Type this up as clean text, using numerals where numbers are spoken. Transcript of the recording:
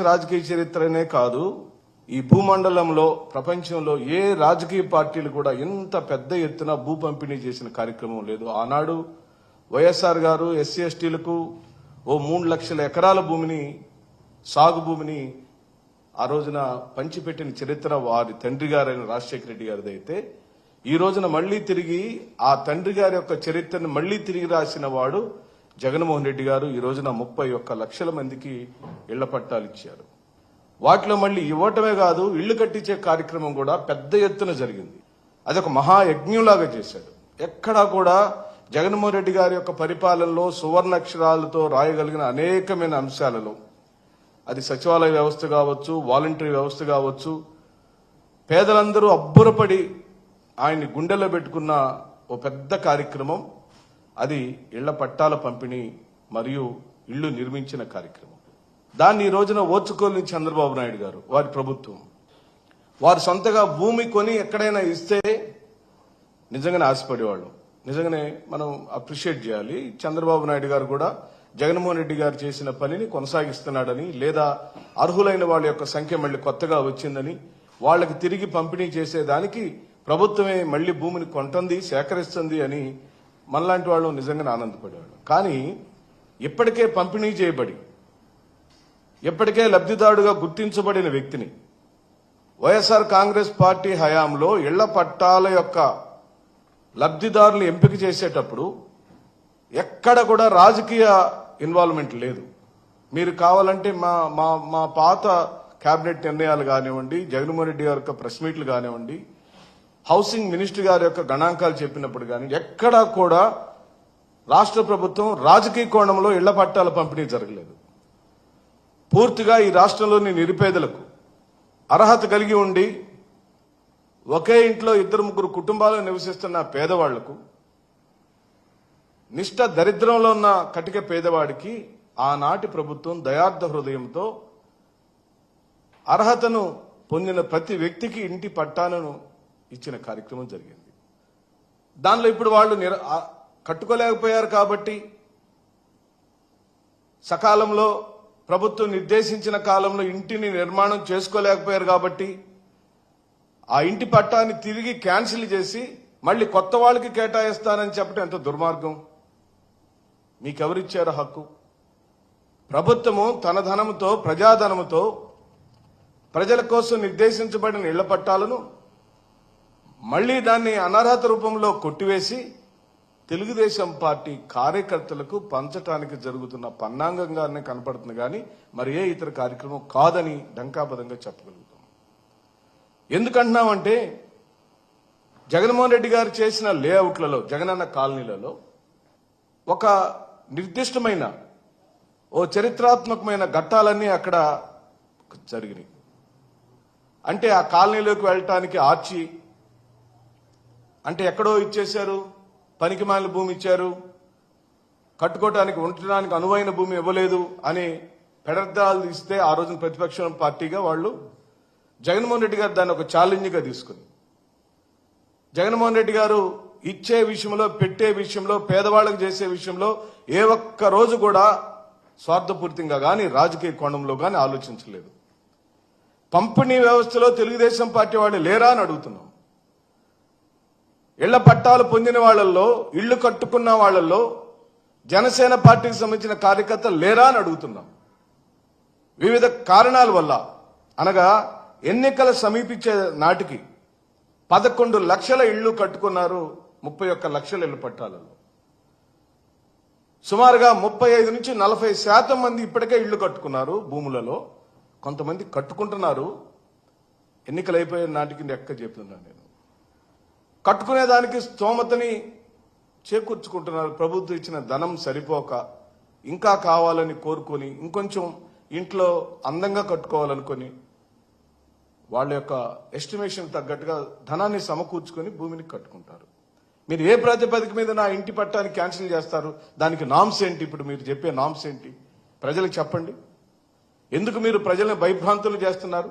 రాజకీయ చరిత్రనే కాదు, ఈ భూమండలంలో ప్రపంచంలో ఏ రాజకీయ పార్టీలు కూడా ఇంత పెద్ద ఎత్తున భూ పంపిణీ చేసిన కార్యక్రమం లేదు. ఆనాడు వైఎస్ఆర్ గారు ఎస్సీ ఎస్టీలకు ఓ 3 లక్షల ఎకరాల భూమిని, సాగు భూమిని ఆ రోజున పంచిపెట్టిన చరిత్ర వారి తండ్రి గారైన రాజశేఖర రెడ్డి గారిది. అయితే ఈ రోజున మళ్లీ తిరిగి ఆ తండ్రి గారి యొక్క చరిత్రను మళ్లీ తిరిగి రాసిన వాడు జగన్మోహన్ రెడ్డి గారు. ఈ రోజున 31 లక్షల మందికి ఇళ్ల పట్టాలు ఇచ్చారు. వాటిలో మళ్లీ ఇవ్వటమే కాదు, ఇళ్లు కట్టించే కార్యక్రమం కూడా పెద్ద ఎత్తున జరిగింది. అదొక మహాయజ్ఞంలాగా చేశాడు. ఎక్కడా కూడా జగన్మోహన్ రెడ్డి గారి యొక్క పరిపాలనలో సువర్ణాక్షరాలతో రాయగలిగిన అనేకమైన అంశాలలో, అది సచివాలయ వ్యవస్థ కావచ్చు, వాలంటరీ వ్యవస్థ కావచ్చు, పేదలందరూ అబ్బురపడి ఆయన్ని గుండెల్లో పెట్టుకున్న ఓ పెద్ద కార్యక్రమం అది ఇళ్ల పట్టాల పంపిణీ మరియు ఇళ్లు నిర్మించిన కార్యక్రమం. దాన్ని ఈ రోజున ఓర్చుకోలేని చంద్రబాబు నాయుడు గారు, వారి ప్రభుత్వం, వారు సొంతగా భూమి కొని ఎక్కడైనా ఇస్తే నిజంగానే ఆశపడేవాళ్ళు. నిజంగానే మనం అప్రిషియేట్ చేయాలి. చంద్రబాబు నాయుడు గారు కూడా జగన్మోహన్ రెడ్డి గారు చేసిన పనిని కొనసాగిస్తున్నాడని, లేదా అర్హులైన వాళ్ళ యొక్క సంఖ్య మళ్లీ కొత్తగా వచ్చిందని, వాళ్లకు తిరిగి పంపిణీ చేసేదానికి ప్రభుత్వమే మళ్లీ భూమిని కొంటుంది, సేకరిస్తుంది అని మనలాంటి వాళ్ళు నిజంగానే ఆనందపడేవాళ్ళు. కానీ ఇప్పటికే పంపిణీ చేయబడి ఇప్పటికే లబ్ధిదారుడుగా గుర్తించబడిన వ్యక్తిని వైఎస్ఆర్ కాంగ్రెస్ పార్టీ హయాంలో ఇళ్ల పట్టాల యొక్క లబ్ధిదారులు ఎంపిక చేసేటప్పుడు ఎక్కడ కూడా రాజకీయ ఇన్వాల్వ్మెంట్ లేదు. మీరు కావాలంటే మా పాత కేబినెట్ నిర్ణయాలు కానివ్వండి, జగన్మోహన్ రెడ్డి గారి యొక్క ప్రెస్ మీట్లు కానివ్వండి, హౌసింగ్ మినిస్టర్ గారి యొక్క గణాంకాలు చెప్పినప్పుడు కానీ ఎక్కడా కూడా రాష్ట్ర ప్రభుత్వం రాజకీయ కోణంలో ఇళ్ల పట్టాల పంపిణీ జరగలేదు. పూర్తిగా ఈ రాష్ట్రంలోని నిరుపేదలకు, అర్హత కలిగి ఉండి ఒకే ఇంట్లో 2-3 కుటుంబాలు నివసిస్తున్న పేదవాళ్లకు, నిష్ఠ దరిద్రంలో ఉన్న కటిక పేదవాడికి ఆనాటి ప్రభుత్వం దయార్థ హృదయంతో అర్హతను పొందిన ప్రతి వ్యక్తికి ఇంటి పట్టాలను ఇచ్చిన కార్యక్రమం జరిగింది. దానిలో ఇప్పుడు వాళ్ళు కట్టుకోలేకపోయారు కాబట్టి, సకాలంలో ప్రభుత్వం నిర్దేశించిన కాలంలో ఇంటిని నిర్మాణం చేసుకోలేకపోయారు కాబట్టి ఆ ఇంటి పట్టాన్ని తిరిగి క్యాన్సిల్ చేసి మళ్ళీ కొత్త వాళ్ళకి కేటాయిస్తానని చెప్పడం ఎంత దుర్మార్గం. మీకెవరిచ్చారు హక్కు? ప్రభుత్వము తన ధనముతో, ప్రజాధనముతో ప్రజల కోసం నిర్దేశించబడిన ఇళ్ల పట్టాలను మళ్లీ దాన్ని అనర్హత రూపంలో కొట్టివేసి తెలుగుదేశం పార్టీ కార్యకర్తలకు పంచటానికి జరుగుతున్న పన్నాంగంగానే కనపడుతుంది కానీ మరి ఏ ఇతర కార్యక్రమం కాదని డంకాపదంగా చెప్పగలుగుతాం. ఎందుకంటున్నామంటే జగన్మోహన్ రెడ్డి గారు చేసిన లేఅవుట్లలో, జగనన్న కాలనీలలో ఒక నిర్దిష్టమైన ఓ చరిత్రాత్మకమైన ఘట్టాలన్నీ అక్కడ జరిగినాయి. అంటే ఆ కాలనీలోకి వెళ్ళటానికి ఆర్చి అంటే ఎక్కడో ఇచ్చేశారు, పనికిమాలిన భూమి ఇచ్చారు, కట్టుకోవటానికి ఉండటానికి అనువైన భూమి ఇవ్వలేదు అని పెడర్థాలు ఇస్తే ఆ రోజున ప్రతిపక్షం పార్టీగా వాళ్ళు జగన్మోహన్ రెడ్డి గారు దాన్ని ఒక ఛాలెంజ్గా తీసుకుని, జగన్మోహన్ రెడ్డి గారు ఇచ్చే విషయంలో, పెట్టే విషయంలో, పేదవాళ్లకు చేసే విషయంలో ఏ ఒక్క రోజు కూడా స్వార్థపూరితంగా కానీ రాజకీయ కోణంలో కానీ ఆలోచించలేదు. పంపిణీ వ్యవస్థలో తెలుగుదేశం పార్టీ వాళ్ళు లేరా అని అడుగుతున్నాం. ఇళ్ల పట్టాలు పొందిన వాళ్లలో, ఇళ్లు కట్టుకున్న వాళ్లలో జనసేన పార్టీకి సంబంధించిన కార్యకర్తలు లేరా అని అడుగుతున్నాం. వివిధ కారణాల వల్ల, అనగా ఎన్నికలు సమీపించే నాటికి 11 లక్షల ఇళ్లు కట్టుకున్నారు 31 లక్షల ఇళ్ల పట్టాలలో. సుమారుగా 35 నుంచి 40% మంది ఇప్పటికే ఇళ్లు కట్టుకున్నారు భూములలో. కొంతమంది కట్టుకుంటున్నారు, ఎన్నికలు అయిపోయే నాటికి లెక్క చెప్తున్నాను నేను. కట్టుకునేదానికి స్తోమతని చేకూర్చుకుంటున్నారు. ప్రభుత్వం ఇచ్చిన ధనం సరిపోక ఇంకా కావాలని కోరుకొని, ఇంకొంచెం ఇంట్లో అందంగా కట్టుకోవాలనుకొని వాళ్ళ యొక్క ఎస్టిమేషన్ తగ్గట్టుగా ధనాన్ని సమకూర్చుకొని భూమిని కట్టుకుంటారు. మీరు ఏ ప్రాతిపదిక మీద నా ఇంటి పట్టాన్ని క్యాన్సిల్ చేస్తారు? దానికి నామ్స్ ఏంటి? ఇప్పుడు మీరు చెప్పే నామ్స్ ఏంటి? ప్రజలకు చెప్పండి. ఎందుకు మీరు ప్రజల్ని భయభ్రాంతులు చేస్తున్నారు?